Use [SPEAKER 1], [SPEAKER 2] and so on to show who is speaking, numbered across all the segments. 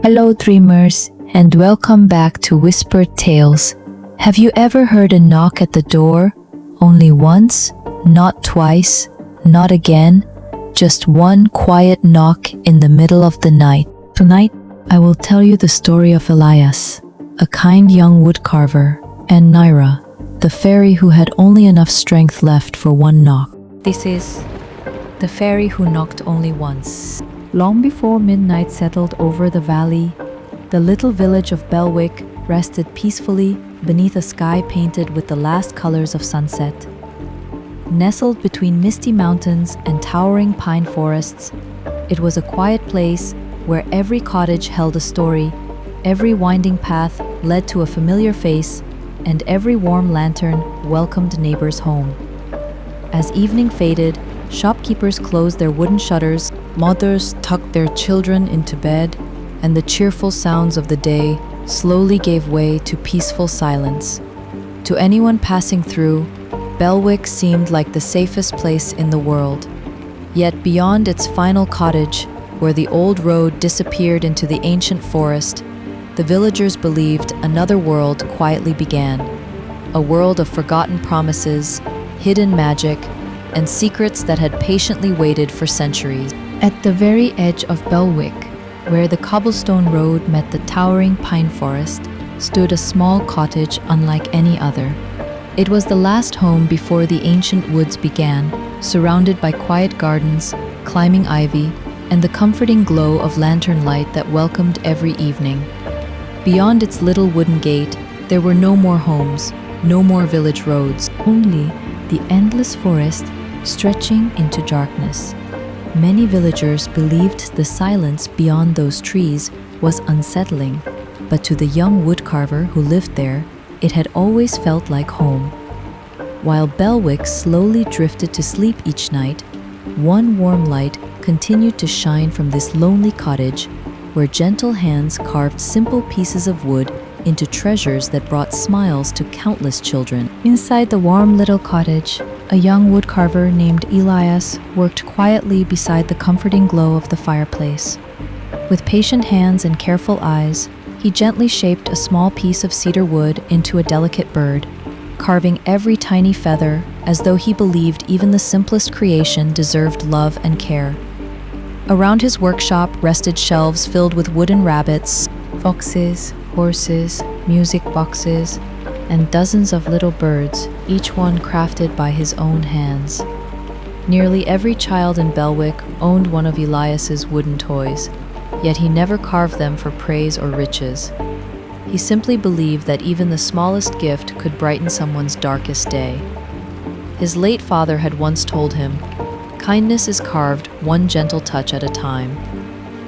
[SPEAKER 1] Hello, dreamers, and welcome back to Whispered Tales. Have you ever heard a knock at the door? Only once, not twice, not again, just one quiet knock in the middle of the night. Tonight, I will tell you the story of Elias, a kind young woodcarver, and Nyra, the fairy who had only enough strength left for one knock. This is the fairy who knocked only once. Long before midnight settled over the valley, the little village of Bellwick rested peacefully beneath a sky painted with the last colors of sunset. Nestled between misty mountains and towering pine forests, it was a quiet place where every cottage held a story, every winding path led to a familiar face, and every warm lantern welcomed neighbors home. As evening faded, shopkeepers closed their wooden shutters, mothers tucked their children into bed, and the cheerful sounds of the day slowly gave way to peaceful silence. To anyone passing through, Bellwick seemed like the safest place in the world. Yet beyond its final cottage, where the old road disappeared into the ancient forest, the villagers believed another world quietly began. A world of forgotten promises, hidden magic, and secrets that had patiently waited for centuries. At the very edge of Bellwick, where the cobblestone road met the towering pine forest, stood a small cottage unlike any other. It was the last home before the ancient woods began, surrounded by quiet gardens, climbing ivy, and the comforting glow of lantern light that welcomed every evening. Beyond its little wooden gate, there were no more homes, no more village roads, only the endless forest stretching into darkness. Many villagers believed the silence beyond those trees was unsettling, but to the young woodcarver who lived there, it had always felt like home. While Bellwick slowly drifted to sleep each night, one warm light continued to shine from this lonely cottage, where gentle hands carved simple pieces of wood into treasures that brought smiles to countless children. Inside the warm little cottage, a young woodcarver named Elias worked quietly beside the comforting glow of the fireplace. With patient hands and careful eyes, he gently shaped a small piece of cedar wood into a delicate bird, carving every tiny feather as though he believed even the simplest creation deserved love and care. Around his workshop rested shelves filled with wooden rabbits, foxes, horses, music boxes, and dozens of little birds, each one crafted by his own hands. Nearly every child in Bellwick owned one of Elias's wooden toys, yet he never carved them for praise or riches. He simply believed that even the smallest gift could brighten someone's darkest day. His late father had once told him, "Kindness is carved one gentle touch at a time,"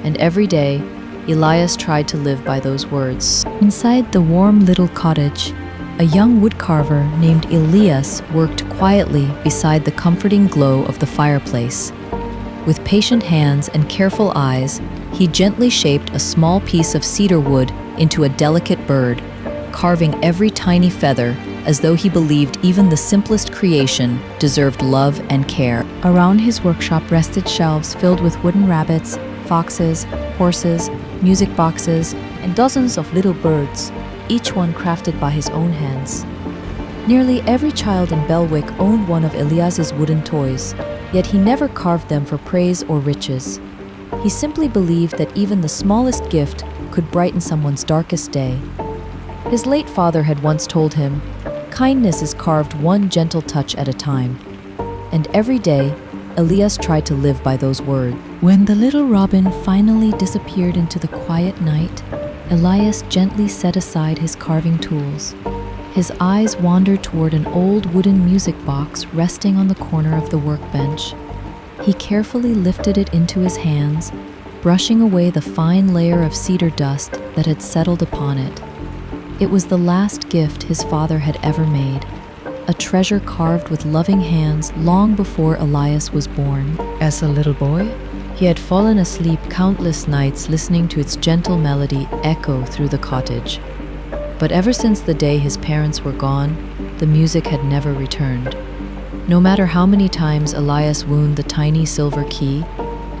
[SPEAKER 1] and every day, Elias tried to live by those words. Inside the warm little cottage, a young woodcarver named Elias worked quietly beside the comforting glow of the fireplace. With patient hands and careful eyes, he gently shaped a small piece of cedar wood into a delicate bird, carving every tiny feather as though he believed even the simplest creation deserved love and care. Around his workshop rested shelves filled with wooden rabbits, foxes, horses, music boxes, and dozens of little birds, each one crafted by his own hands. Nearly every child in Bellwick owned one of Elias's wooden toys, yet he never carved them for praise or riches. He simply believed that even the smallest gift could brighten someone's darkest day. His late father had once told him, "Kindness is carved one gentle touch at a time." And every day, Elias tried to live by those words. When the little robin finally disappeared into the quiet night, Elias gently set aside his carving tools. His eyes wandered toward an old wooden music box resting on the corner of the workbench. He carefully lifted it into his hands, brushing away the fine layer of cedar dust that had settled upon it. It was the last gift his father had ever made, a treasure carved with loving hands long before Elias was born. As a little boy, he had fallen asleep countless nights listening to its gentle melody echo through the cottage. But ever since the day his parents were gone, the music had never returned. No matter how many times Elias wound the tiny silver key,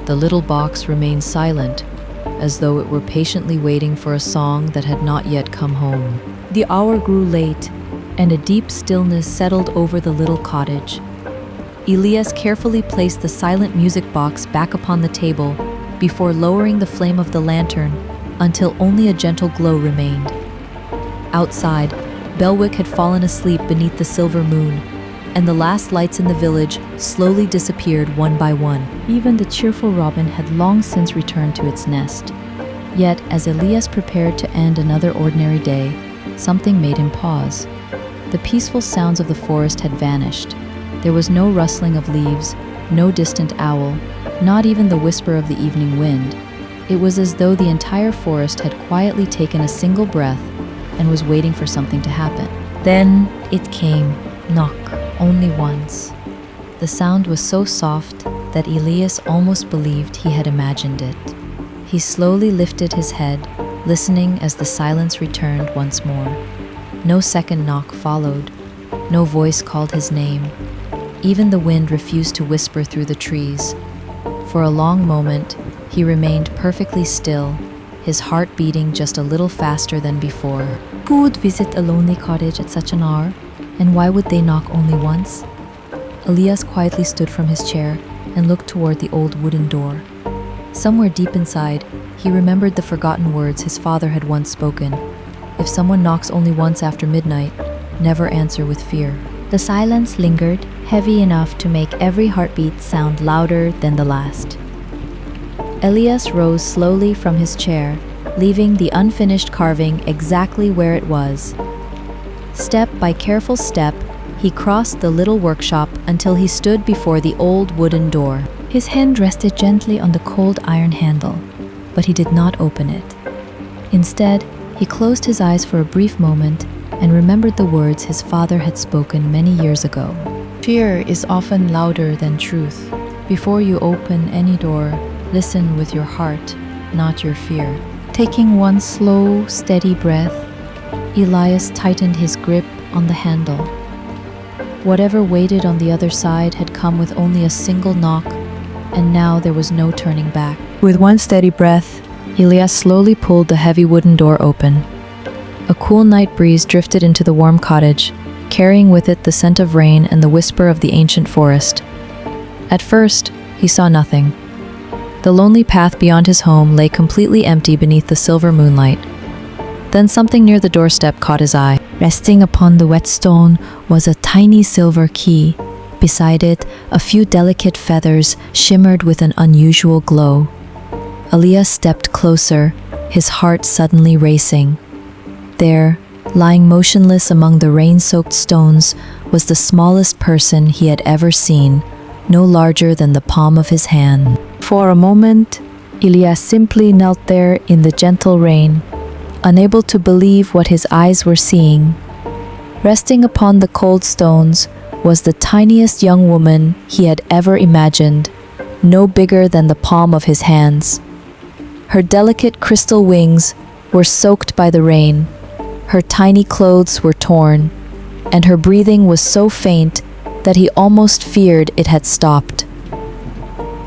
[SPEAKER 1] the little box remained silent, as though it were patiently waiting for a song that had not yet come home. The hour grew late, and a deep stillness settled over the little cottage. Elias carefully placed the silent music box back upon the table before lowering the flame of the lantern until only a gentle glow remained. Outside, Bellwick had fallen asleep beneath the silver moon, and the last lights in the village slowly disappeared one by one. Even the cheerful robin had long since returned to its nest. Yet, as Elias prepared to end another ordinary day, something made him pause. The peaceful sounds of the forest had vanished. There was no rustling of leaves, no distant owl, not even the whisper of the evening wind. It was as though the entire forest had quietly taken a single breath and was waiting for something to happen. Then it came, knock, only once. The sound was so soft that Elias almost believed he had imagined it. He slowly lifted his head, listening as the silence returned once more. No second knock followed. No voice called his name. Even the wind refused to whisper through the trees. For a long moment, he remained perfectly still, his heart beating just a little faster than before. Who would visit a lonely cottage at such an hour? And why would they knock only once? Elias quietly stood from his chair and looked toward the old wooden door. Somewhere deep inside, he remembered the forgotten words his father had once spoken. If someone knocks only once after midnight, never answer with fear. The silence lingered, heavy enough to make every heartbeat sound louder than the last. Elias rose slowly from his chair, leaving the unfinished carving exactly where it was. Step by careful step, he crossed the little workshop until he stood before the old wooden door. His hand rested gently on the cold iron handle, but he did not open it. Instead, he closed his eyes for a brief moment and remembered the words his father had spoken many years ago. Fear is often louder than truth. Before you open any door, listen with your heart, not your fear. Taking one slow, steady breath, Elias tightened his grip on the handle. Whatever waited on the other side had come with only a single knock, and now there was no turning back. With one steady breath, Elias slowly pulled the heavy wooden door open. A cool night breeze drifted into the warm cottage, carrying with it the scent of rain and the whisper of the ancient forest. At first, he saw nothing. The lonely path beyond his home lay completely empty beneath the silver moonlight. Then something near the doorstep caught his eye. Resting upon the wet stone was a tiny silver key. Beside it, a few delicate feathers shimmered with an unusual glow. Elias stepped closer, his heart suddenly racing. There, lying motionless among the rain-soaked stones, was the smallest person he had ever seen, no larger than the palm of his hand. For a moment, Elias simply knelt there in the gentle rain, unable to believe what his eyes were seeing. Resting upon the cold stones was the tiniest young woman he had ever imagined, no bigger than the palm of his hands. Her delicate crystal wings were soaked by the rain, her tiny clothes were torn, and her breathing was so faint that he almost feared it had stopped.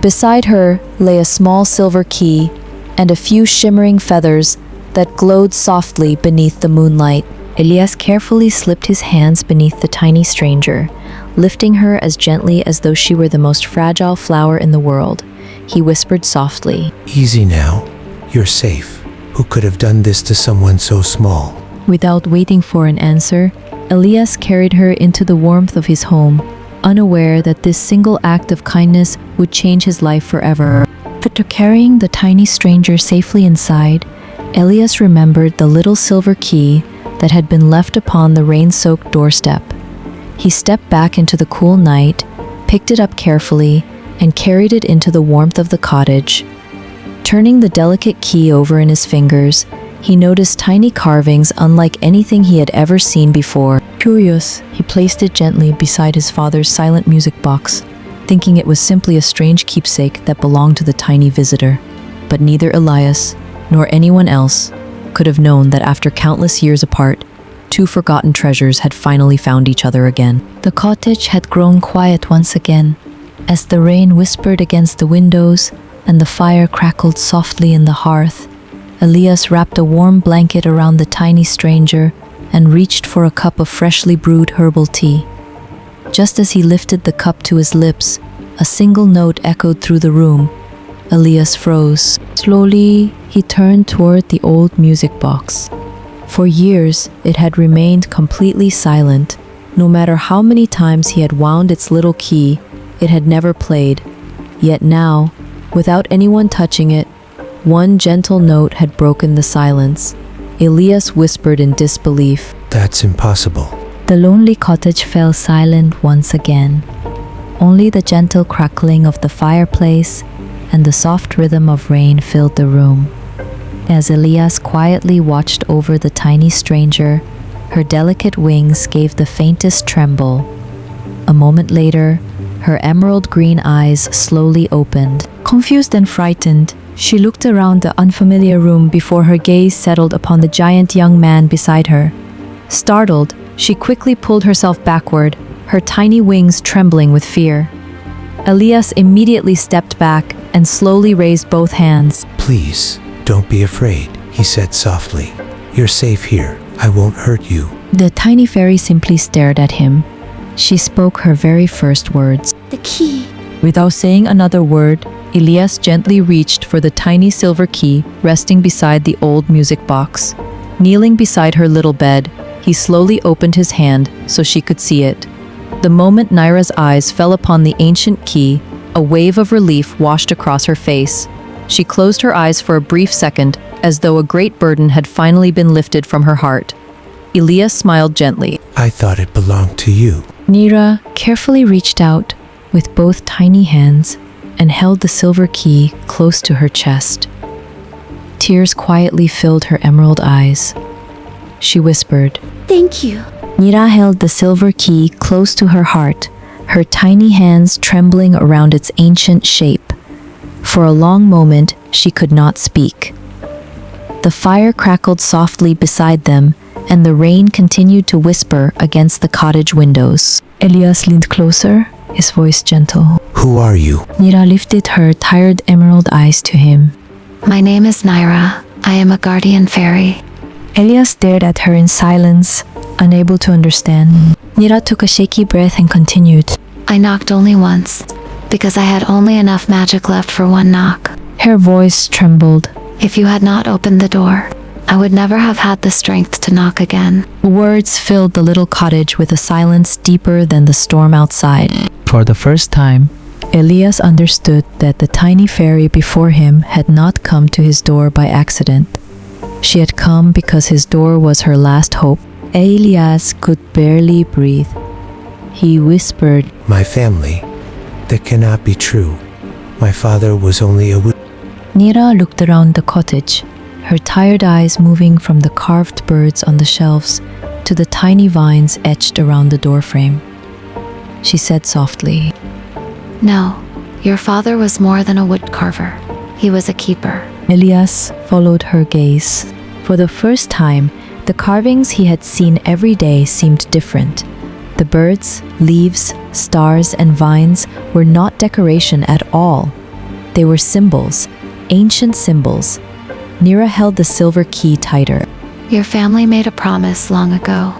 [SPEAKER 1] Beside her lay a small silver key and a few shimmering feathers that glowed softly beneath the moonlight. Elias carefully slipped his hands beneath the tiny stranger, lifting her as gently as though she were the most fragile flower in the world. He whispered softly,
[SPEAKER 2] "Easy now. You're safe. Who could have done this to someone so small?"
[SPEAKER 1] Without waiting for an answer, Elias carried her into the warmth of his home, unaware that this single act of kindness would change his life forever. After carrying the tiny stranger safely inside, Elias remembered the little silver key that had been left upon the rain-soaked doorstep. He stepped back into the cool night, picked it up carefully, and carried it into the warmth of the cottage. Turning the delicate key over in his fingers, he noticed tiny carvings unlike anything he had ever seen before. Curious, he placed it gently beside his father's silent music box, thinking it was simply a strange keepsake that belonged to the tiny visitor. But neither Elias nor anyone else could have known that after countless years apart, two forgotten treasures had finally found each other again. The cottage had grown quiet once again. As the rain whispered against the windows, and the fire crackled softly in the hearth. Elias wrapped a warm blanket around the tiny stranger and reached for a cup of freshly brewed herbal tea. Just as he lifted the cup to his lips, a single note echoed through the room. Elias froze. Slowly, he turned toward the old music box. For years, it had remained completely silent. No matter how many times he had wound its little key, it had never played. Yet now, without anyone touching it, one gentle note had broken the silence. Elias whispered in disbelief.
[SPEAKER 2] That's impossible.
[SPEAKER 1] The lonely cottage fell silent once again. Only the gentle crackling of the fireplace and the soft rhythm of rain filled the room. As Elias quietly watched over the tiny stranger, her delicate wings gave the faintest tremble. A moment later, her emerald green eyes slowly opened. Confused and frightened, she looked around the unfamiliar room before her gaze settled upon the giant young man beside her. Startled, she quickly pulled herself backward, her tiny wings trembling with fear. Elias immediately stepped back and slowly raised both hands.
[SPEAKER 2] Please, don't be afraid, he said softly. You're safe here. I won't hurt you.
[SPEAKER 1] The tiny fairy simply stared at him. She spoke her very first words.
[SPEAKER 3] The key.
[SPEAKER 1] Without saying another word, Elias gently reached for the tiny silver key resting beside the old music box. Kneeling beside her little bed, he slowly opened his hand so she could see it. The moment Nyra's eyes fell upon the ancient key, a wave of relief washed across her face. She closed her eyes for a brief second, as though a great burden had finally been lifted from her heart. Elias smiled gently.
[SPEAKER 2] I thought it belonged to you.
[SPEAKER 1] Nyra carefully reached out with both tiny hands and held the silver key close to her chest. Tears quietly filled her emerald eyes. She whispered,
[SPEAKER 3] Thank you.
[SPEAKER 1] Nyra held the silver key close to her heart, her tiny hands trembling around its ancient shape. For a long moment, she could not speak. The fire crackled softly beside them, and the rain continued to whisper against the cottage windows. Elias leaned closer, his voice gentle.
[SPEAKER 2] Who are you?
[SPEAKER 1] Nyra lifted her tired emerald eyes to him.
[SPEAKER 3] My name is Nyra. I am a guardian fairy.
[SPEAKER 1] Elias stared at her in silence, unable to understand. Nyra took a shaky breath and continued.
[SPEAKER 3] I knocked only once, because I had only enough magic left for one knock.
[SPEAKER 1] Her voice trembled.
[SPEAKER 3] If you had not opened the door, I would never have had the strength to knock again.
[SPEAKER 1] Words filled the little cottage with a silence deeper than the storm outside. For the first time, Elias understood that the tiny fairy before him had not come to his door by accident. She had come because his door was her last hope. Elias could barely breathe. He whispered,
[SPEAKER 2] My family. That cannot be true. My father was only a
[SPEAKER 1] Nyra looked around the cottage, her tired eyes moving from the carved birds on the shelves to the tiny vines etched around the doorframe. She said softly,
[SPEAKER 3] No, your father was more than a woodcarver. He was a keeper.
[SPEAKER 1] Elias followed her gaze. For the first time, the carvings he had seen every day seemed different. The birds, leaves, stars, and vines were not decoration at all. They were symbols, ancient symbols. Nyra held the silver key tighter.
[SPEAKER 3] Your family made a promise long ago.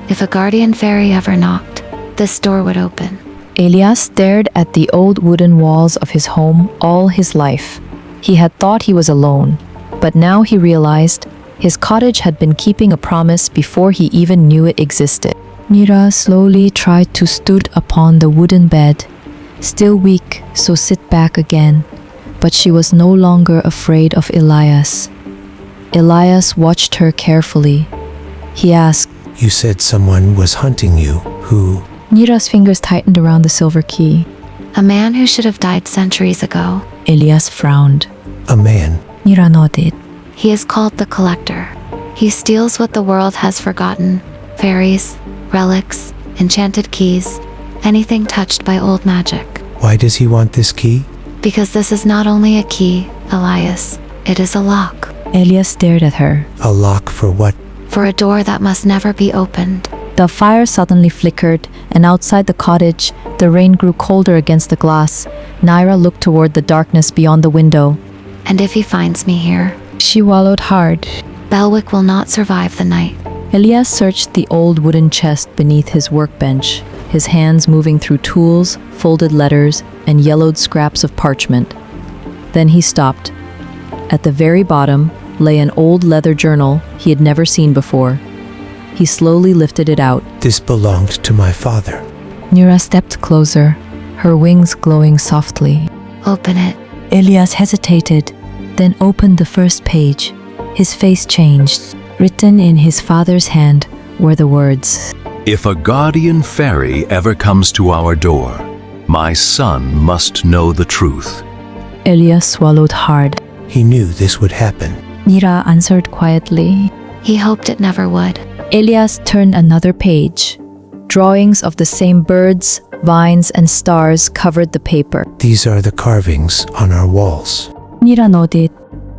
[SPEAKER 3] If a guardian fairy ever knocked, this door would open.
[SPEAKER 1] Elias stared at the old wooden walls of his home all his life. He had thought he was alone, but now he realized his cottage had been keeping a promise before he even knew it existed. Nyra slowly tried to stood upon the wooden bed, still weak, so sit back again. But she was no longer afraid of Elias. Elias watched her carefully. He asked,
[SPEAKER 2] You said someone was hunting you. Who?
[SPEAKER 1] Nyra's fingers tightened around the silver key.
[SPEAKER 3] A man who should have died centuries ago.
[SPEAKER 1] Elias frowned.
[SPEAKER 2] A man.
[SPEAKER 1] Nyra nodded.
[SPEAKER 3] He is called the Collector. He steals what the world has forgotten. Fairies, relics, enchanted keys, anything touched by old magic.
[SPEAKER 2] Why does he want this key?
[SPEAKER 3] Because this is not only a key, Elias. It is a lock.
[SPEAKER 1] Elias stared at her.
[SPEAKER 2] A lock for what?
[SPEAKER 3] For a door that must never be opened.
[SPEAKER 1] The fire suddenly flickered, and outside the cottage, the rain grew colder against the glass. Nyra looked toward the darkness beyond the window.
[SPEAKER 3] And if he finds me here,
[SPEAKER 1] She swallowed hard.
[SPEAKER 3] Bellwick will not survive the night.
[SPEAKER 1] Elias searched the old wooden chest beneath his workbench, his hands moving through tools, folded letters, and yellowed scraps of parchment. Then he stopped. At the very bottom lay an old leather journal he had never seen before. He slowly lifted it out.
[SPEAKER 2] This belonged to my father.
[SPEAKER 1] Nyra stepped closer, her wings glowing softly.
[SPEAKER 3] Open it.
[SPEAKER 1] Elias hesitated, then opened the first page. His face changed. Written in his father's hand were the words,
[SPEAKER 4] If a guardian fairy ever comes to our door, my son must know the truth.
[SPEAKER 1] Elias swallowed hard.
[SPEAKER 2] He knew this would happen.
[SPEAKER 1] Nyra answered quietly.
[SPEAKER 3] He hoped it never would.
[SPEAKER 1] Elias turned another page. Drawings of the same birds, vines, and stars covered the paper.
[SPEAKER 2] These are the carvings on our walls.
[SPEAKER 1] Nyra nodded.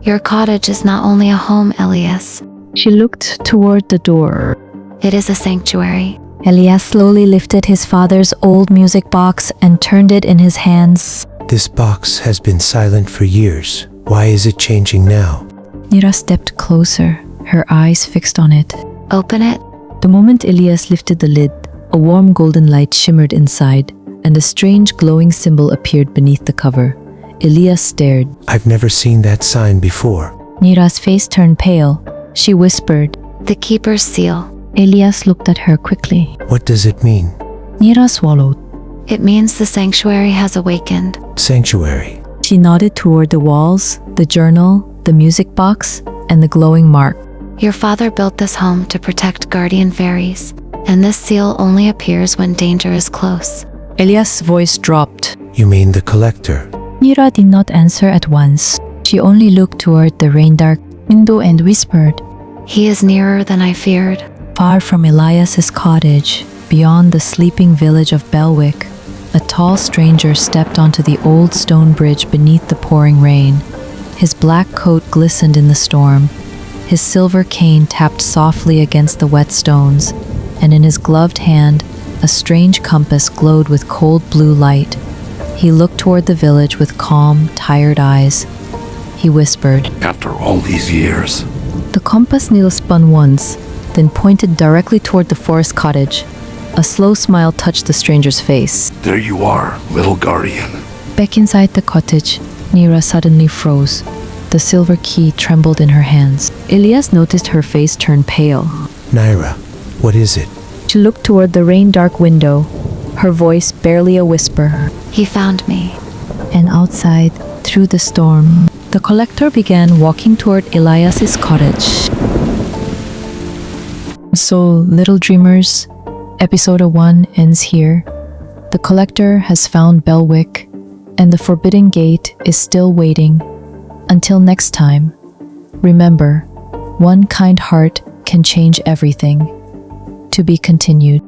[SPEAKER 3] Your cottage is not only a home, Elias.
[SPEAKER 1] She looked toward the door.
[SPEAKER 3] It is a sanctuary.
[SPEAKER 1] Elias slowly lifted his father's old music box and turned it in his hands.
[SPEAKER 2] This box has been silent for years. Why is it changing now?
[SPEAKER 1] Nyra stepped closer, her eyes fixed on it.
[SPEAKER 3] Open it.
[SPEAKER 1] The moment Elias lifted the lid, a warm golden light shimmered inside, and a strange glowing symbol appeared beneath the cover. Elias stared.
[SPEAKER 2] I've never seen that sign before.
[SPEAKER 1] Nyra's face turned pale. She whispered.
[SPEAKER 3] The keeper's seal.
[SPEAKER 1] Elias looked at her quickly.
[SPEAKER 2] What does it mean?
[SPEAKER 1] Nyra swallowed.
[SPEAKER 3] It means the sanctuary has awakened.
[SPEAKER 2] Sanctuary.
[SPEAKER 1] She nodded toward the walls, the journal, the music box, and the glowing mark.
[SPEAKER 3] Your father built this home to protect guardian fairies, and this seal only appears when danger is close.
[SPEAKER 1] Elias' voice dropped.
[SPEAKER 2] You mean the collector?
[SPEAKER 1] Nyra did not answer at once. She only looked toward the rain-dark window and whispered.
[SPEAKER 3] He is nearer than I feared.
[SPEAKER 1] Far from Elias's cottage, beyond the sleeping village of Bellwick, a tall stranger stepped onto the old stone bridge beneath the pouring rain. His black coat glistened in the storm. His silver cane tapped softly against the wet stones, and in his gloved hand, a strange compass glowed with cold blue light. He looked toward the village with calm, tired eyes. He whispered.
[SPEAKER 5] After all these years,
[SPEAKER 1] The compass needle spun once, then pointed directly toward the forest cottage. A slow smile touched the stranger's face.
[SPEAKER 5] there you are, little guardian.
[SPEAKER 1] Back inside the cottage, Nyra suddenly froze. The silver key trembled in her hands. Elias noticed her face turn pale.
[SPEAKER 2] Nyra, what is it?
[SPEAKER 1] She looked toward the rain-dark window, her voice barely a whisper.
[SPEAKER 3] He found me.
[SPEAKER 1] And outside, through the storm, the collector began walking toward Elias's cottage. So, little dreamers, episode 1 ends here. The collector has found Bellwick, and the forbidden gate is still waiting. Until next time, remember, one kind heart can change everything. To be continued.